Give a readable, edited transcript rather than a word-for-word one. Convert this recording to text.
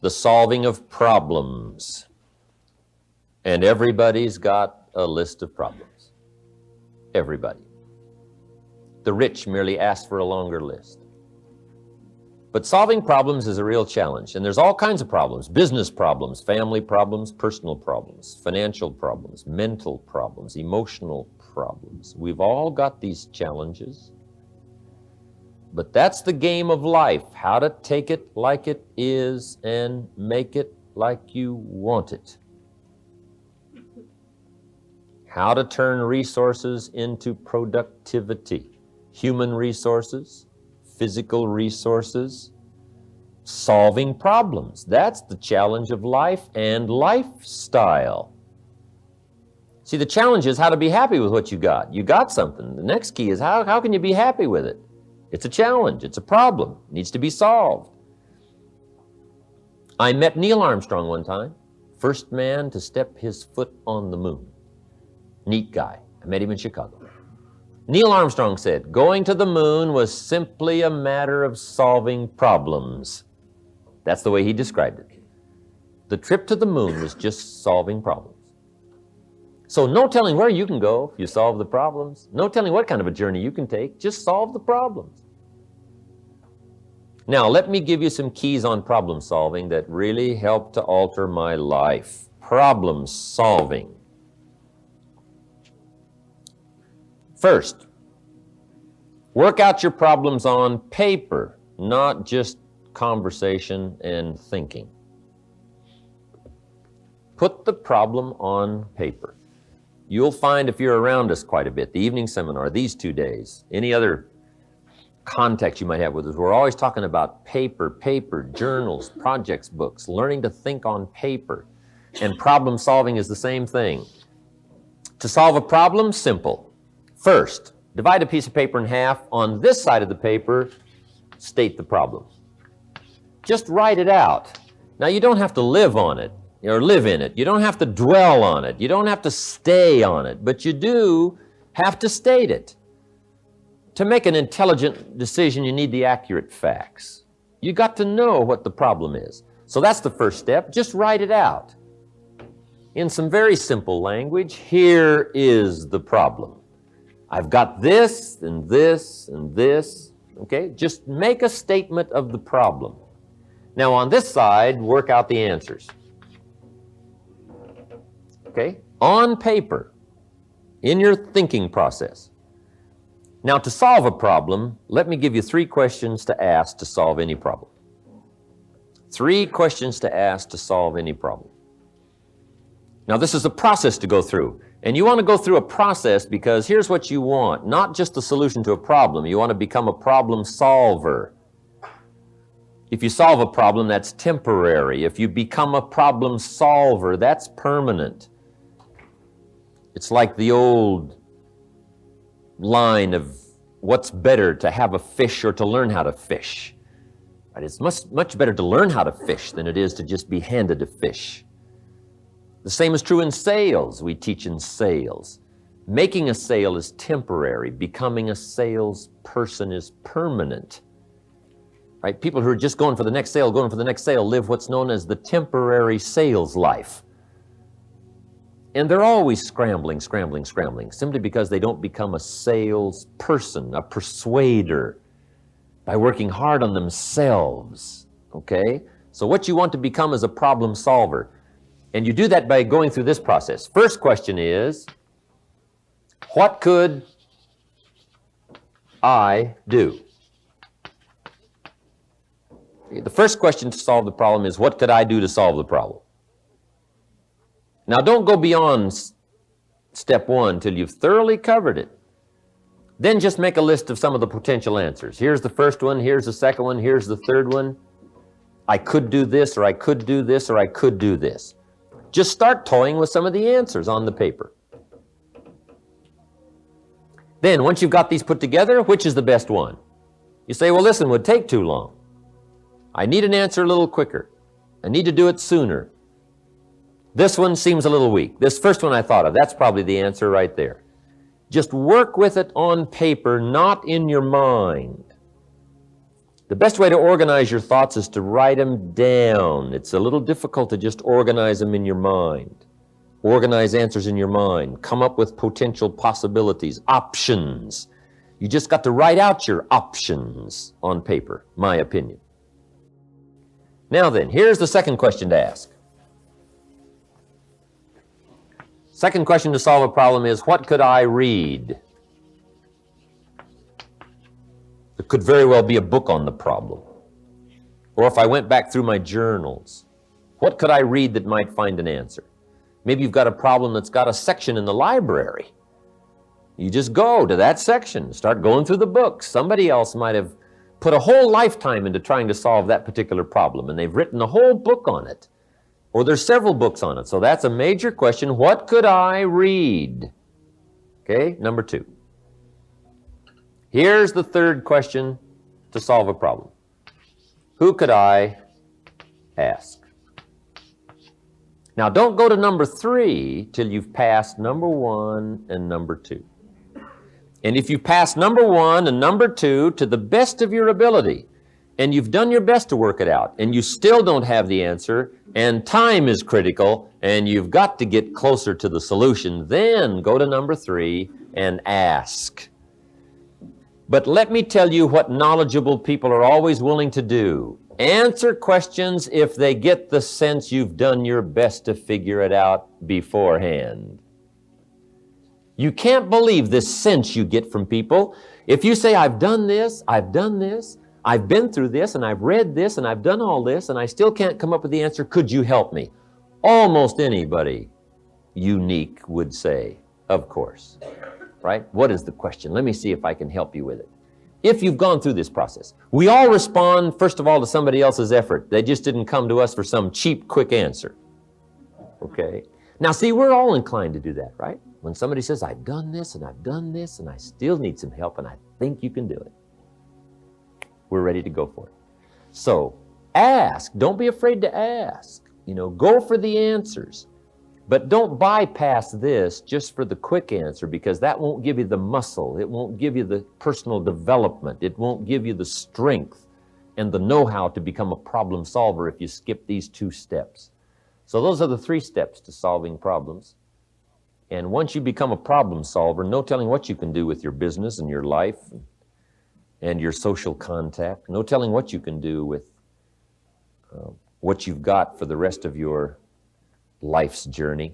the solving of problems. And everybody's got a list of problems. Everybody. The rich merely ask for a longer list. But solving problems is a real challenge, and there's all kinds of problems: business problems, family problems, personal problems, financial problems, mental problems, emotional problems. We've all got these challenges. But that's the game of life, how to take it like it is and make it like you want it. How to turn resources into productivity. Human resources, physical resources, solving problems. That's the challenge of life and lifestyle. See, the challenge is how to be happy with what you got. You got something. The next key is how can you be happy with it? It's a challenge. It's a problem. It needs to be solved. I met Neil Armstrong one time, first man to step his foot on the moon. Neat guy. I met him in Chicago. Neil Armstrong said, going to the moon was simply a matter of solving problems. That's the way he described it. The trip to the moon was just solving problems. So no telling where you can go if you solve the problems. No telling what kind of a journey you can take. Just solve the problems. Now, let me give you some keys on problem solving that really help to alter my life. Problem solving. First, work out your problems on paper, not just conversation and thinking. Put the problem on paper. You'll find, if you're around us quite a bit, the evening seminar, these 2 days, any other context you might have with us, we're always talking about paper, journals, projects, books, learning to think on paper. And problem solving is the same thing. To solve a problem, simple. First, divide a piece of paper in half. On this side of the paper, state the problem. Just write it out. Now, you don't have to live on it or live in it. You don't have to dwell on it. You don't have to stay on it, but you do have to state it. To make an intelligent decision, you need the accurate facts. You got to know what the problem is. So that's the first step. Just write it out. In some very simple language, here is the problem. I've got this and this and this, okay? Just make a statement of the problem. Now on this side, work out the answers. Okay? On paper, in your thinking process. Now to solve a problem, let me give you 3 questions to ask to solve any problem. 3 questions to ask to solve any problem. Now this is a process to go through. And you want to go through a process because here's what you want. Not just a solution to a problem. You want to become a problem solver. If you solve a problem, that's temporary. If you become a problem solver, that's permanent. It's like the old line of what's better, to have a fish or to learn how to fish. Right? It's much better to learn how to fish than it is to just be handed a fish. The same is true in sales. We teach in sales. Making a sale is temporary. Becoming a salesperson is permanent. Right? People who are just going for the next sale, live what's known as the temporary sales life. And they're always scrambling, simply because they don't become a salesperson, a persuader, by working hard on themselves. Okay? So what you want to become is a problem solver. And you do that by going through this process. First question is, what could I do? The first question to solve the problem is, what could I do to solve the problem? Now, don't go beyond step 1 till you've thoroughly covered it. Then just make a list of some of the potential answers. Here's the first one, here's the second one, here's the third one. I could do this, or I could do this, or I could do this. Just start toying with some of the answers on the paper. Then, once you've got these put together, which is the best one? You say, well, this one would take too long. I need an answer a little quicker. I need to do it sooner. This one seems a little weak. This first one I thought of, that's probably the answer right there. Just work with it on paper, not in your mind. The best way to organize your thoughts is to write them down. It's a little difficult to just organize them in your mind. Organize answers in your mind. Come up with potential possibilities, options. You just got to write out your options on paper, my opinion. Now then, here's the second question to ask. Second question to solve a problem is, what could I read? It could very well be a book on the problem. Or if I went back through my journals, what could I read that might find an answer? Maybe you've got a problem that's got a section in the library. You just go to that section, start going through the books. Somebody else might have put a whole lifetime into trying to solve that particular problem, and they've written a whole book on it. Or there's several books on it. So that's a major question. What could I read? Okay, number 2. Here's the third question to solve a problem. Who could I ask? Now, don't go to number 3 till you've passed number 1 and number 2. And if you pass number 1 and number 2 to the best of your ability, and you've done your best to work it out, and you still don't have the answer, and time is critical, and you've got to get closer to the solution, then go to number 3 and ask. But let me tell you what knowledgeable people are always willing to do. Answer questions if they get the sense you've done your best to figure it out beforehand. You can't believe this sense you get from people. If you say, I've done this, I've been through this, and I've read this, and I've done all this, and I still can't come up with the answer, could you help me? Almost anybody unique would say, of course, right? What is the question? Let me see if I can help you with it. If you've gone through this process, we all respond, first of all, to somebody else's effort. They just didn't come to us for some cheap, quick answer. Okay? Now, see, we're all inclined to do that, right? When somebody says, I've done this, and I've done this, and I still need some help, and I think you can do it. We're ready to go for it. So, ask. Don't be afraid to ask. Go for the answers. But don't bypass this just for the quick answer, because that won't give you the muscle. It won't give you the personal development. It won't give you the strength and the know-how to become a problem solver if you skip these 2 steps. So those are the 3 steps to solving problems. And once you become a problem solver, no telling what you can do with your business and your life and your social contact. No telling what you can do with what you've got for the rest of your life's journey.